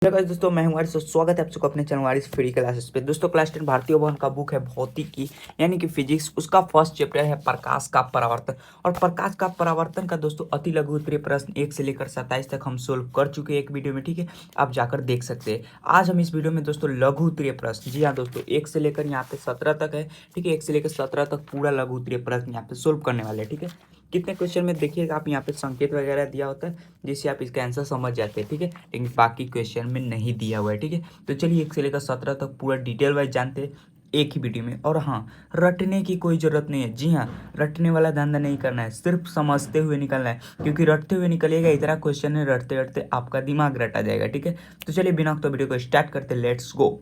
Hello guys दोस्तों, मैं हूं वारिस और स्वागत है आप सबको अपने चैनल वारिस फ्री क्लासेस पे। दोस्तों क्लास 10 भारतीय भवन का बुक है भौतिकी यानी कि फिजिक्स। उसका फर्स्ट चैप्टर है प्रकाश का परावर्तन। और प्रकाश का परावर्तन का दोस्तों अति लघु उत्तरीय प्रश्न 1 से लेकर 27 तक हम सोल्व कर चुके हैं एक वीडियो में, ठीक है। आप जाकर देख सकते हैं। आज हम इस वीडियो में दोस्तों लघु उत्तरीय प्रश्न, जी हाँ दोस्तों, 1 से लेकर यहाँ पे 17 तक है, ठीक है। 1 से लेकर 17 तक पूरा लघु उत्तरीय प्रश्न यहाँ पे सोल्व करने वाले हैं, ठीक है। कितने क्वेश्चन में देखिएगा आप, यहाँ पे संकेत वगैरह दिया होता है जिससे आप इसका आंसर समझ जाते हैं, ठीक है। लेकिन बाकी क्वेश्चन में नहीं दिया हुआ है, ठीक है। तो चलिए 1 से लेकर 17 तक पूरा डिटेल वाइज जानते हैं एक ही वीडियो में। और हाँ, रटने की कोई ज़रूरत नहीं है। जी हाँ, रटने वाला धंधा नहीं करना है, सिर्फ समझते हुए निकलना है। क्योंकि रटते हुए निकलिएगा, इतना क्वेश्चन है, रटते रटते आपका दिमाग रटा जाएगा, ठीक है। तो चलिए बिना वक्त वीडियो को स्टार्ट करते, लेट्स गो।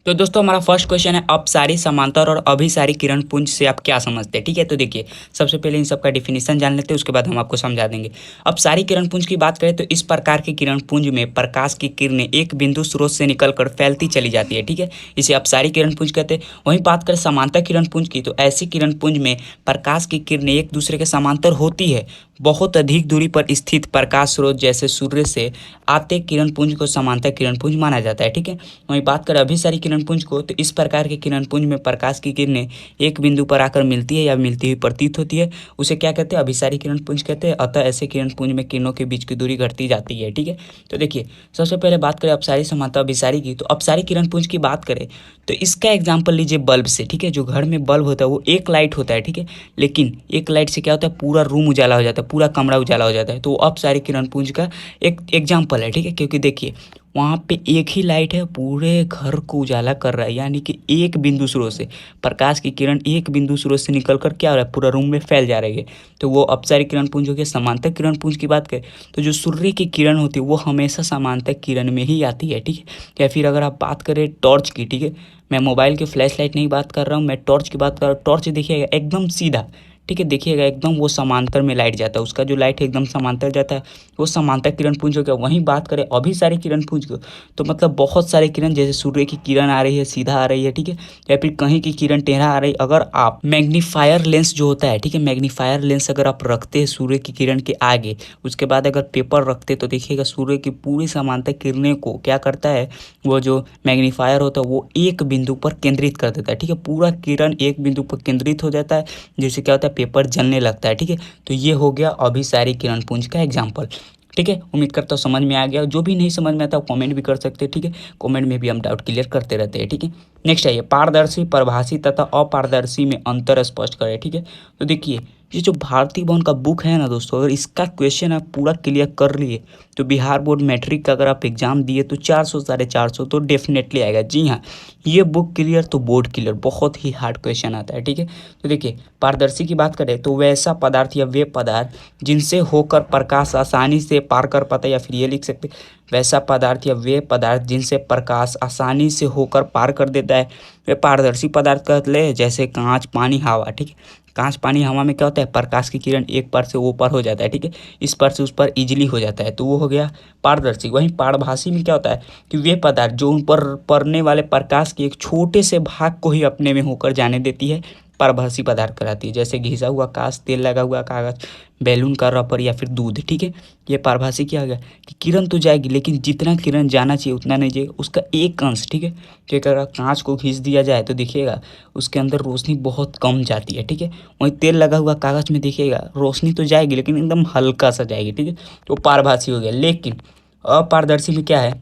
तो दोस्तों हमारा फर्स्ट क्वेश्चन है, अपसारी समांतर और अभिसारी किरण पुंज से आप क्या समझते हैं, ठीक है। तो देखिए सबसे पहले इन सबका डिफिनेशन जान लेते हैं, उसके बाद हम आपको समझा देंगे। अपसारी किरण पुंज की बात करें तो इस प्रकार के किरण पुंज में प्रकाश की किरणें एक बिंदु स्रोत से निकलकर फैलती चली जाती है, ठीक है। इसे अपसारी किरण पुंज कहते हैं। वहीं बात करें समांतर किरण पुंज की, तो ऐसी किरण पुंज में प्रकाश की किरणें एक दूसरे के समांतर होती है। बहुत अधिक दूरी पर स्थित प्रकाश स्रोत जैसे सूर्य से आते किरण पुंज को समांतर किरण पुंज माना जाता है, ठीक है। वहीं बात करें अभिसारी किरण पुंज को, तो इस प्रकार के किरण पुंज में प्रकाश की किरणें एक बिंदु पर आकर मिलती है या मिलती हुई प्रतीत होती है, उसे क्या कहते हैं, अभिसारी किरण पुंज कहते हैं। अतः ऐसे किरण पुंज में किरणों के बीच की दूरी घटती जाती है, ठीक है। तो देखिए सबसे पहले बात करें अपसारी समांतर अभिसारी की, तो अपसारी किरण पुंज की बात करें तो इसका एग्जाम्पल लीजिए बल्ब से, ठीक है। जो घर में बल्ब होता है वो एक लाइट होता है, ठीक है। लेकिन एक लाइट से क्या होता है, पूरा रूम उजाला हो जाता है, पूरा कमरा उजाला हो जाता है। तो वो अपसारी किरण पुंज का एक एग्जाम्पल है, ठीक है। क्योंकि देखिए वहाँ पे एक ही लाइट है, पूरे घर को उजाला कर रहा है, यानी कि एक बिंदु स्रोत से प्रकाश की किरण एक बिंदु स्रोत से निकलकर क्या हो रहा है, पूरा रूम में फैल जा रही है। तो वो अपसारी किरण पुंज हो गया। समांतर किरण पुंज की बात करें तो जो सूर्य की किरण होती है वो हमेशा समांतर किरण में ही आती है, ठीक है। या फिर अगर आप बात करें टॉर्च की, ठीक है, मैं मोबाइल के फ्लैश लाइट नहीं बात कर रहा हूँ, मैं टॉर्च की बात कर रहा हूँ। टॉर्च देखिएगा एकदम सीधा, ठीक है, देखिएगा एकदम वो समांतर में लाइट जाता है, उसका जो लाइट है एकदम समांतर जाता है, वो समांतर किरण पुंज हो गया। वहीं बात करें अभिसारी किरण पुंज को, तो मतलब बहुत सारे किरण, जैसे सूर्य की किरण आ रही है सीधा आ रही है, ठीक है, या फिर कहीं की किरण टेढ़ा आ रही है, अगर आप मैग्नीफायर लेंस जो होता है, ठीक है, मैग्नीफायर लेंस अगर आप रखते हैं सूर्य की किरण के आगे, उसके बाद अगर पेपर रखते तो देखिएगा सूर्य की पूरी समांतर किरणें को क्या करता है, वो जो मैग्नीफायर होता है वो एक बिंदु पर केंद्रित कर देता है, ठीक है। पूरा किरण एक बिंदु पर केंद्रित हो जाता है, जिससे क्या होता है, पेपर जलने लगता है, ठीक है। तो ये हो गया अभिसारी किरण पुंज का एग्जाम्पल, ठीक है। उम्मीद करता हूँ समझ में आ गया। जो भी नहीं समझ में आता कमेंट भी कर सकते हैं, ठीक है। कमेंट में भी हम डाउट क्लियर करते रहते हैं, ठीक है। नेक्स्ट आइए, पारदर्शी, परभासी तथा अपारदर्शी में अंतर स्पष्ट करें, ठीक है। तो देखिए ये जो भारतीय भवन का बुक है ना दोस्तों, अगर इसका क्वेश्चन आप पूरा क्लियर कर लिए तो बिहार बोर्ड मैट्रिक का अगर आप एग्जाम दिए तो 400 450 तो डेफिनेटली आएगा। जी हाँ, ये बुक क्लियर तो बोर्ड क्लियर, बहुत ही हार्ड क्वेश्चन आता है, ठीक है। तो देखिए पारदर्शी की बात करें तो वैसा पदार्थ या वे पदार्थ जिनसे होकर प्रकाश आसानी से पार कर पाता है, या फिर ये लिख सकते वैसा पदार्थ या वे पदार्थ जिनसे प्रकाश आसानी से होकर पार कर देता है, वे पारदर्शी पदार्थ कहते हैं। जैसे कांच, पानी, हवा, ठीक है। कांच, पानी, हवा में क्या होता है, प्रकाश की किरण एक पर से ऊपर हो जाता है, ठीक है, इस पर से उस पर इजीली हो जाता है, तो वो हो गया पारदर्शी। वहीं पारभासी में क्या होता है कि वे पदार्थ जो उन पर पड़ने वाले प्रकाश के एक छोटे से भाग को ही अपने में होकर जाने देती है, पारभासी पदार्थ कराती है। जैसे घिसा हुआ कांच, तेल लगा हुआ कागज, बैलून का रबर या फिर दूध, ठीक है। ये पारभासी क्या हो गया कि किरण तो जाएगी लेकिन जितना किरण जाना चाहिए उतना नहीं जाएगा, उसका एक अंश, ठीक है। कि अगर कांच को खींच दिया जाए तो देखिएगा उसके अंदर रोशनी बहुत कम जाती है, ठीक है। वहीं तेल लगा हुआ कागज में देखिएगा रोशनी तो जाएगी लेकिन एकदम हल्का सा जाएगी, ठीक है। तो पारभासी हो गया। लेकिन अपारदर्शी में क्या है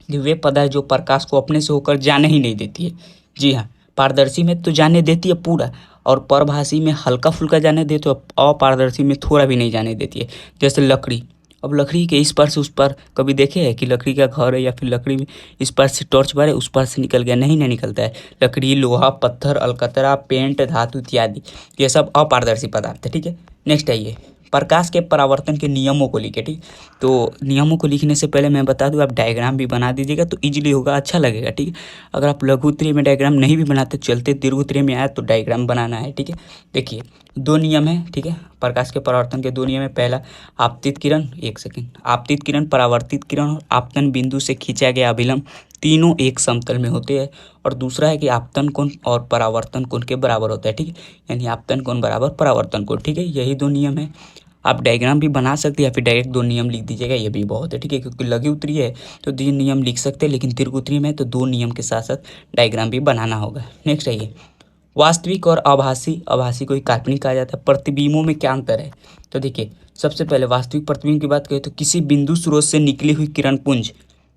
कि वे पदार्थ जो प्रकाश को अपने से होकर जाने ही नहीं देती है। जी हाँ, पारदर्शी में तो जाने देती है पूरा, और परभासी में हल्का फुल्का जाने देती है, तो अपारदर्शी में थोड़ा भी नहीं जाने देती है। जैसे लकड़ी, अब लकड़ी के इस पार से उस पार कभी देखे है कि लकड़ी का घर है या फिर लकड़ी में इस पार से टॉर्च बारे उस पार से निकल गया, नहीं नहीं निकलता है। लकड़ी, लोहा, पत्थर, अलकतरा, पेंट, धातु इत्यादि ये सब अपारदर्शी पदार्थ है, ठीक है। नेक्स्ट आइए, प्रकाश के परावर्तन के नियमों को लिखे, ठीक। तो नियमों को लिखने से पहले मैं बता दूं आप डायग्राम भी बना दीजिएगा तो इजीली होगा, अच्छा लगेगा, ठीक है। अगर आप लघु उत्तरीय में डायग्राम नहीं भी बनाते, चलते दीर्घ उत्तरीय में आया तो डायग्राम बनाना है, ठीक है। देखिए दो नियम है, ठीक है। प्रकाश के परावर्तन के दो नियम है। पहला आपतित किरण, एक सेकेंड, आपतित किरण, परावर्तित किरण और आपतन बिंदु से खींचा गया अभिलंब तीनों एक समतल में होते हैं। और दूसरा है कि आपतन कोण और परावर्तन कोण के बराबर होता है, ठीक है। यानी आपतन कोण बराबर परावर्तन कोण, ठीक है। यही दो नियम है। आप डायग्राम भी बना सकते हैं या फिर डायरेक्ट 2 नियम लिख दीजिएगा, ये भी बहुत है, ठीक है। क्योंकि लघु उत्तरीय है तो 3 नियम लिख सकते हैं, लेकिन दीर्घ उत्तरीय में तो 2 नियम के साथ साथ डायग्राम भी बनाना होगा। नेक्स्ट है ये वास्तविक और आभासी। आभासी को ही काल्पनिक कहा जाता है। प्रतिबिंबों में क्या अंतर है? तो देखिए, सबसे पहले वास्तविक प्रतिबिंब की बात करें तो किसी बिंदु स्रोत से निकली हुई किरण पुंज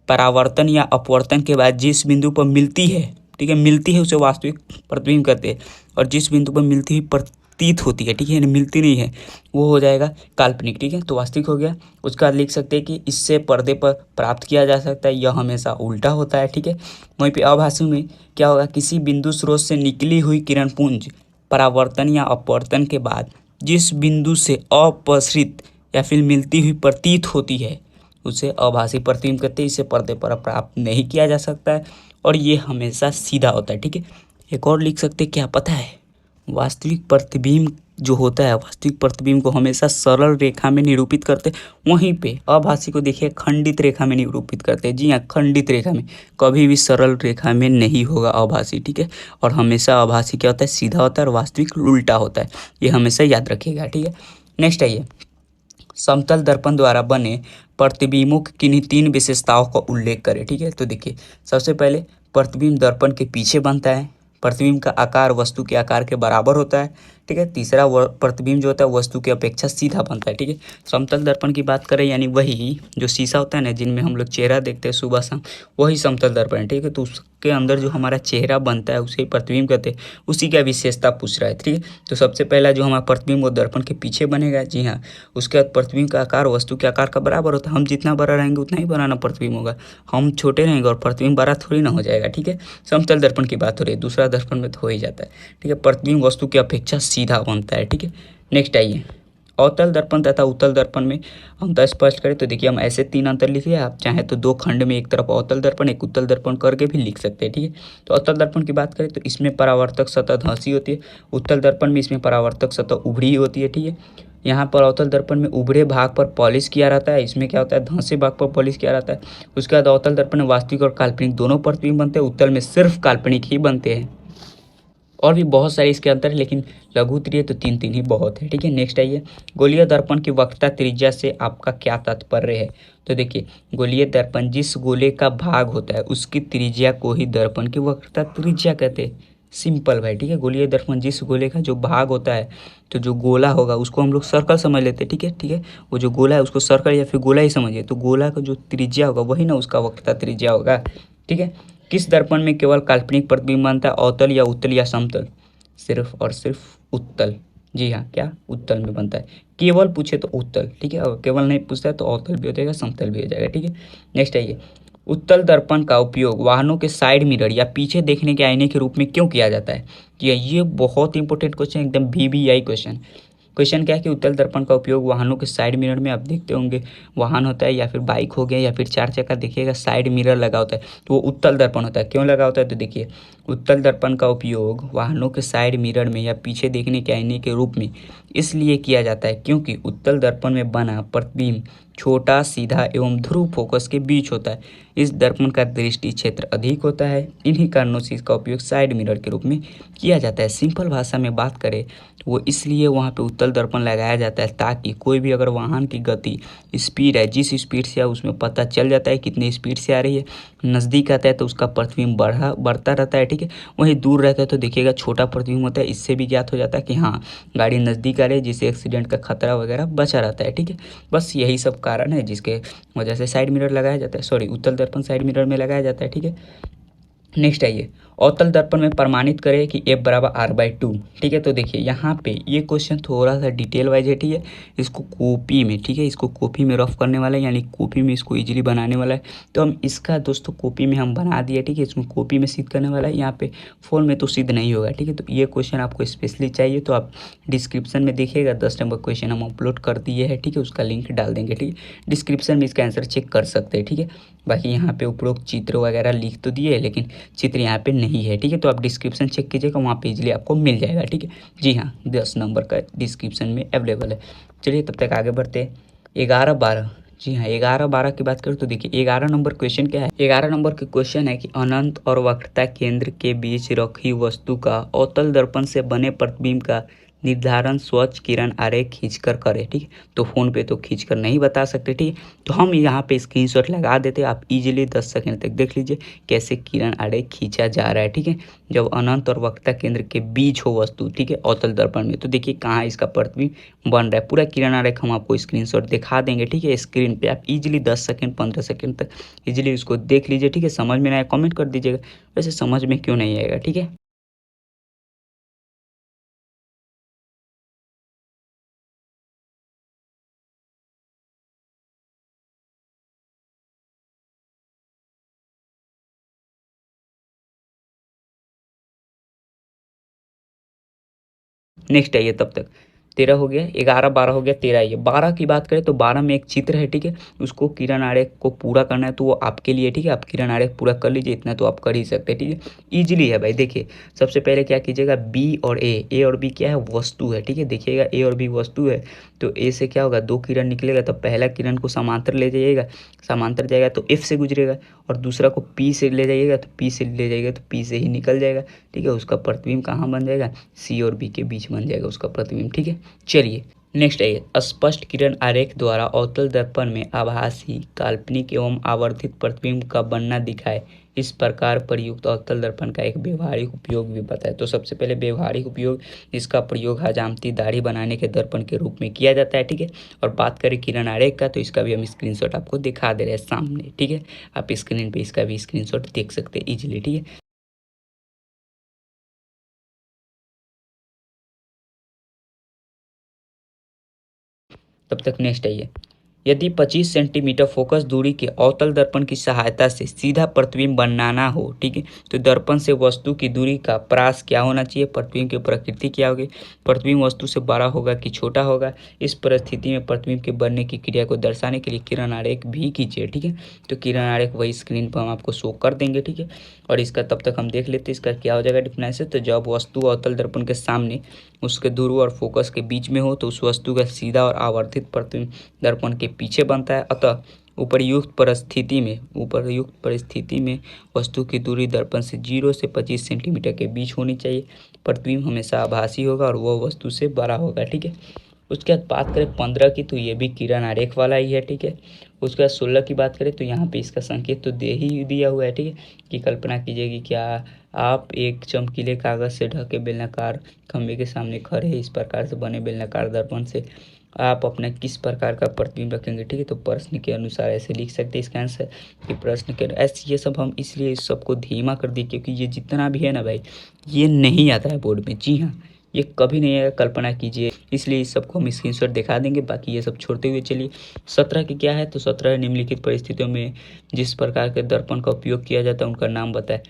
परावर्तन या अपवर्तन के बाद जिस बिंदु पर मिलती है, ठीक है, मिलती है, उसे वास्तविक प्रतिबिंब कहते हैं। और जिस बिंदु पर मिलती हुई प्रतीत होती है, ठीक है, मिलती नहीं है, वो हो जाएगा काल्पनिक, ठीक है। तो वास्तविक हो गया। उसका लिख सकते हैं कि इससे पर्दे पर प्राप्त किया जा सकता है, यह हमेशा उल्टा होता है, ठीक है। वहीं पे आभासी में क्या होगा? किसी बिंदु स्रोत से निकली हुई किरण पुंज परावर्तन या अपवर्तन के बाद जिस बिंदु से अपसृत या फिर मिलती हुई प्रतीत होती है, उसे आभासी प्रतिबिंब कहते हैं। इसे पर्दे पर प्राप्त नहीं किया जा सकता है और ये हमेशा सीधा होता है, ठीक है। एक और लिख सकते हैं, क्या पता है? वास्तविक प्रतिबिंब जो होता है, वास्तविक प्रतिबिंब को हमेशा सरल रेखा में निरूपित करते हैं। वहीं पे आभासी को देखिए खंडित रेखा में निरूपित करते हैं। जी हाँ, खंडित रेखा में, कभी भी सरल रेखा में नहीं होगा आभासी, ठीक है। और हमेशा आभासी क्या होता है? सीधा होता है और वास्तविक उल्टा होता है। ये हमेशा याद रखिएगा, ठीक है। नेक्स्ट है ये समतल दर्पण द्वारा बने प्रतिबिंबों की किन्हीं 3 विशेषताओं का उल्लेख करें, ठीक है। तो देखिए, सबसे पहले प्रतिबिंब दर्पण के पीछे बनता है। प्रतिबिंब का आकार वस्तु के आकार के बराबर होता है, ठीक है। तीसरा प्रतिबिंब जो होता है वस्तु की अपेक्षा सीधा बनता है, ठीक है। समतल दर्पण की बात करें, यानी वही जो शीशा होता है ना, जिनमें हम लोग चेहरा देखते हैं सुबह शाम, वही समतल दर्पण है, ठीक है। तो उसके अंदर जो हमारा चेहरा बनता है उसे प्रतिबिंब कहते हैं। उसी का विशेषता पूछ रहा है, ठीक है। तो सबसे पहला जो हमारा प्रतिबिंब वो दर्पण के पीछे बनेगा, जी हाँ। उसके बाद प्रतिबिंब का आकार वस्तु के आकार का बराबर होता है। हम जितना बड़ा रहेंगे उतना ही बड़ा ना प्रतिबिंब होगा। हम छोटे रहेंगे और प्रतिबिंब बड़ा थोड़ी ना हो जाएगा, ठीक है। समतल दर्पण की बात हो रही है, दूसरा दर्पण में तो हो ही जाता है, ठीक है। प्रतिबिंब वस्तु की अपेक्षा सीधा बनता है, ठीक है। नेक्स्ट आइए, अवतल दर्पण तथा उत्तल दर्पण में हम तो स्पष्ट करें तो देखिए, हम ऐसे 3 अंतर लिखिए। आप चाहे तो 2 खंड में एक तरफ अवतल दर्पण एक उत्तल दर्पण करके भी लिख सकते हैं, ठीक है। तो अवतल दर्पण की बात करें तो इसमें परावर्तक सतह धंसी होती है। उत्तल दर्पण में इसमें परावर्तक सतह उभरी होती है, ठीक है। यहाँ पर अवतल दर्पण में उभरे भाग पर पॉलिश किया रहता है, इसमें क्या होता है? धंसे भाग पर पॉलिश किया रहता है। उसके बाद अवतल दर्पण में वास्तविक और काल्पनिक दोनों प्रतिबिंब बनते हैं, उत्तल में सिर्फ काल्पनिक ही बनते हैं। और भी बहुत सारे इसके अंतर है, लेकिन लघु उत्तरीय तो 3 ही बहुत है, ठीक है। नेक्स्ट आइए, गोलीय दर्पण की वक्रता त्रिज्या से आपका क्या तात्पर्य है? तो देखिए, गोलीय दर्पण जिस गोले का भाग होता है उसकी त्रिज्या को ही दर्पण की वक्रता त्रिज्या कहते हैं। सिंपल भाई, ठीक है। गोलीय दर्पण जिस गोले का जो भाग होता है, तो जो गोला होगा उसको हम लोग सर्कल समझ लेते हैं, ठीक है, ठीक है। वो जो गोला है उसको सर्कल या फिर गोला ही समझिए। तो गोला का जो त्रिज्या होगा वही ना उसका वक्रता त्रिज्या होगा, ठीक है। किस दर्पण में केवल काल्पनिक प्रतिबिंब बनता है? अवतल या उत्तल या समतल? सिर्फ और सिर्फ उत्तल। जी हाँ, क्या? उत्तल में बनता है। केवल पूछे तो उत्तल, ठीक है। और केवल नहीं पूछता है तो अवतल भी हो जाएगा, समतल भी हो जाएगा, ठीक है। नेक्स्ट आइए, उत्तल दर्पण का उपयोग वाहनों के साइड मिरर या पीछे देखने के आईने के रूप में क्यों किया जाता है? ये बहुत इंपॉर्टेंट क्वेश्चन, एकदम VVI क्वेश्चन। क्वेश्चन क्या है कि उत्तल दर्पण का उपयोग वाहनों के साइड मिरर में, आप देखते होंगे वाहन होता है या फिर बाइक हो गया या फिर 4 चक्का, देखिएगा साइड मिरर लगा होता है, तो वो उत्तल दर्पण होता है। क्यों लगा होता है? तो देखिए, उत्तल दर्पण का उपयोग वाहनों के साइड मिरर में या पीछे देखने के आईने के रूप में इसलिए किया जाता है क्योंकि उत्तल दर्पण में बना प्रतिबिंब छोटा, सीधा एवं ध्रुव फोकस के बीच होता है। इस दर्पण का दृष्टि क्षेत्र अधिक होता है। इन्हीं कारणों से इसका उपयोग साइड मिरर के रूप में किया जाता है। सिंपल भाषा में बात करें तो वो इसलिए वहाँ पे उत्तल दर्पण लगाया जाता है ताकि कोई भी अगर वाहन की गति, स्पीड है, जिस स्पीड से है उसमें पता चल जाता है कितनी स्पीड से आ रही है। नज़दीक आता है तो उसका प्रतिबिंब बढ़ता रहता है, ठीक है। वहीं दूर रहता है तो देखिएगा छोटा प्रतिबिंब होता है। इससे भी ज्ञात हो जाता है कि हाँ, गाड़ी नज़दीक आ रही है, जिससे एक्सीडेंट का खतरा वगैरह बचा रहता है, ठीक है। बस यही सब कारण है जिसके वजह से साइड मिरर लगाया जाता है, सॉरी, उत्तल दर्पण साइड मिरर में लगाया जाता है, ठीक है। नेक्स्ट आइए, अवतल दर्पण में प्रमाणित करें कि F बराबर R/2, ठीक है। तो देखिए यहाँ पे ये क्वेश्चन थोड़ा सा डिटेल वाइज है, ठीक है। इसको कॉपी में, ठीक है, इसको कॉपी में रफ करने वाला है, यानी कॉपी में इसको इजीली बनाने वाला है। तो हम इसका दोस्तों कॉपी में हम बना दिया, ठीक है। इसमें कॉपी में सिद्ध करने वाला है, यहाँ पे फोन में तो सिद्ध नहीं होगा, ठीक है। तो ये क्वेश्चन आपको स्पेशली चाहिए तो आप डिस्क्रिप्शन में देखिएगा, 10 नंबर क्वेश्चन हम अपलोड कर दिए हैं, ठीक है। उसका लिंक डाल देंगे, ठीक है। डिस्क्रिप्शन में इसका आंसर चेक कर सकते हैं, ठीक है। बाकी यहाँ पे उपरोक्त चित्र वगैरह लिख तो दिए, लेकिन चित्र यहाँ पे नहीं है, ठीक है। तो आप डिस्क्रिप्शन चेक कीजिएगा, वहाँ पे इजीली आपको मिल जाएगा, ठीक है। जी हाँ, 10 नंबर का डिस्क्रिप्शन में अवेलेबल है। चलिए तब तक आगे बढ़ते हैं। 11-12, जी हाँ, 11-12 की बात करें तो देखिए 11 नंबर क्वेश्चन क्या है? 11 नंबर का क्वेश्चन है कि अनंत और वक्रता केंद्र के बीच रखी वस्तु का अवतल दर्पण से बने प्रतिबिंब का निर्धारण स्वच्छ किरण आरेख खींचकर करें। ठीक है, तो फ़ोन पे तो खींचकर नहीं बता सकते। ठीक है, तो हम यहाँ पे स्क्रीनशॉट लगा देते, आप इजीली 10 सेकंड तक देख लीजिए कैसे किरण आरेख खींचा जा रहा है। ठीक है, जब अनंत और वक्रता केंद्र के बीच हो वस्तु, ठीक है, अवतल दर्पण में, तो देखिए कहाँ इसका प्रतिबिंब बन रहा है। पूरा किरण आरेख हम आपको स्क्रीनशॉट दिखा देंगे। ठीक है, स्क्रीन पे आप इजीली 10 सेकंड 15 सेकंड तक इजीली उसको देख लीजिए। ठीक है, समझ में ना आए कमेंट कर दीजिएगा, वैसे समझ में क्यों नहीं आएगा। ठीक है, नेक्स्ट आइए, तब तक 13 हो गया, 11 12 हो गया, 13 आइए 12 की बात करें तो 12 में एक चित्र है। ठीक है, उसको किरण आरेख को पूरा करना है, तो वो आपके लिए। ठीक है, आप किरण आरेख पूरा कर लीजिए, इतना तो आप कर ही सकते हैं। ठीक है, ईजिली है भाई। देखिए सबसे पहले क्या कीजिएगा, बी और ए और बी क्या है, वस्तु है। ठीक है, देखिएगा ए और बी वस्तु है, तो ए से क्या होगा, 2 किरण निकलेगा, तो पहला किरण को समांतर ले जाइएगा, समांतर जाएगा तो एफ से गुजरेगा, और दूसरा को पी से ले जाइएगा तो पी से ले जाइएगा तो पी से ही निकल जाएगा। ठीक है, उसका प्रतिबिंब कहाँ बन जाएगा, सी और बी के बीच बन जाएगा उसका प्रतिबिंब। ठीक है, चलिए नेक्स्ट आइए, स्पष्ट किरण आरेख द्वारा अवतल दर्पण में आभासी, काल्पनिक एवं आवर्धित प्रतिबिंब का बनना दिखाए। इस प्रकार प्रयुक्त अवतल दर्पण का एक व्यवहारिक उपयोग भी बताए। तो सबसे पहले व्यवहारिक उपयोग, इसका प्रयोग हजामती दाढ़ी बनाने के दर्पण के रूप में किया जाता है। ठीक है, और बात करें किरण आरेख का, तो इसका भी हम स्क्रीनशॉट आपको दिखा दे रहे हैं सामने। ठीक है, आप स्क्रीन पे इसका भी स्क्रीनशॉट देख सकते हैं इजीली। ठीक है, तब तक नेक्स्ट आइए, यदि 25 सेंटीमीटर फोकस दूरी के अवतल दर्पण की सहायता से सीधा प्रतिबिंब बनाना हो, ठीक है, तो दर्पण से वस्तु की दूरी का प्रास क्या होना चाहिए, प्रतिबिंब की प्रकृति क्या होगी, प्रतिबिंब वस्तु से बड़ा होगा कि छोटा होगा। इस परिस्थिति में प्रतिबिंब के बनने की क्रिया को दर्शाने के लिए किरण आरेख भी खींचिए। ठीक है, तो किरण आरेख वही स्क्रीन पर हम आपको शो कर देंगे। ठीक है, और इसका तब तक हम देख लेते हैं इसका क्या हो जाएगा डिफरेंस। तो जब वस्तु अवतल दर्पण के सामने उसके ध्रुव और फोकस के बीच में हो, तो उस वस्तु का सीधा और आवर्धित प्रतिबिंब दर्पण के पीछे बनता है। अतः उपर्युक्त परिस्थिति में वस्तु की दूरी दर्पण से 0 से 25 सेंटीमीटर के बीच होनी चाहिए। प्रतिबिंब हमेशा आभासी होगा और वह वस्तु से बड़ा होगा। ठीक है, उसके बाद बात करें 15 की, तो ये भी किरण आरेख वाला ही है। ठीक है, उसके बाद 16 की बात करें तो यहाँ पे इसका संकेत तो दे ही दिया हुआ है। ठीक है, कि कल्पना कीजिए कि क्या आप एक चमकीले कागज से ढके बेलनाकार खंभे के सामने खड़े हैं। इस प्रकार से बने बेलनाकार दर्पण से आप अपना किस प्रकार का प्रतिबिंब रखेंगे। ठीक है, तो प्रश्न के अनुसार ऐसे लिख सकते हैं इसका आंसर कि प्रश्न के ऐसे, ये सब हम इसलिए इस सबको धीमा कर दिए क्योंकि ये जितना भी है ना भाई, ये नहीं आता है बोर्ड में। जी हाँ, ये कभी नहीं आएगा, कल्पना कीजिए, इसलिए इस सबको हम स्क्रीनशॉट दिखा देंगे। बाकी ये सब छोड़ते हुए चलिए 17 की क्या है, तो 17 निम्नलिखित परिस्थितियों में जिस प्रकार के दर्पण का उपयोग किया जाता है उनका नाम बताए।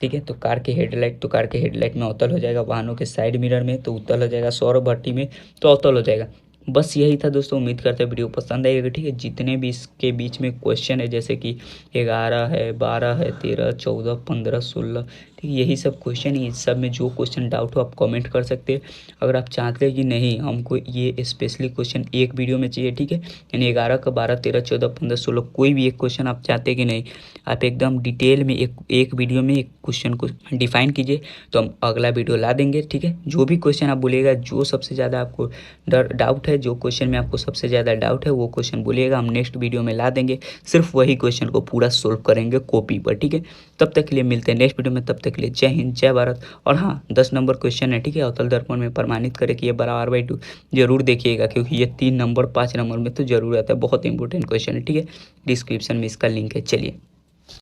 ठीक है, तो कार के हेडलाइट, तो कार के हेडलाइट में अवतल हो जाएगा, वाहनों के साइड मिरर में तो उत्तल हो जाएगा, सौर भट्टी में तो अवतल हो जाएगा। बस यही था दोस्तों, उम्मीद करते हैं वीडियो पसंद आएगा। ठीक है, जितने भी इसके बीच में क्वेश्चन है जैसे कि 11 है, 12 है, 13, 14, 15, 16, ठीक है, यही सब क्वेश्चन है। इस सब में जो क्वेश्चन डाउट हो आप कमेंट कर सकते हैं। अगर आप चाहते हैं कि नहीं हमको ये स्पेशली क्वेश्चन एक वीडियो में चाहिए, ठीक है, यानी 11 का 12, 13, 14, 15, 16 कोई भी एक क्वेश्चन आप चाहते हैं कि नहीं आप एकदम डिटेल में एक वीडियो में एक क्वेश्चन को डिफाइन कीजिए, तो हम अगला वीडियो ला देंगे। ठीक है, जो भी क्वेश्चन आप बोलिएगा, जो सबसे ज़्यादा आपको डाउट है, जो क्वेश्चन में आपको सबसे ज़्यादा डाउट है वो क्वेश्चन बोलिएगा, हम नेक्स्ट वीडियो में ला देंगे। सिर्फ वही क्वेश्चन को पूरा सोल्व करेंगे कॉपी पर। ठीक है, तब तक के लिए मिलते हैं नेक्स्ट वीडियो में, तब तक के लिए जय हिंद जय भारत। और हाँ, 10 नंबर क्वेश्चन है। ठीक है, अवतल दर्पण में प्रमाणित करें कि ये बराबर/2 जरूर देखिएगा, क्योंकि ये 3 नंबर 5 नंबर में तो जरूर आता है, बहुत इंपॉर्टेंट क्वेश्चन है। ठीक है, डिस्क्रिप्शन में इसका लिंक है। चलिए।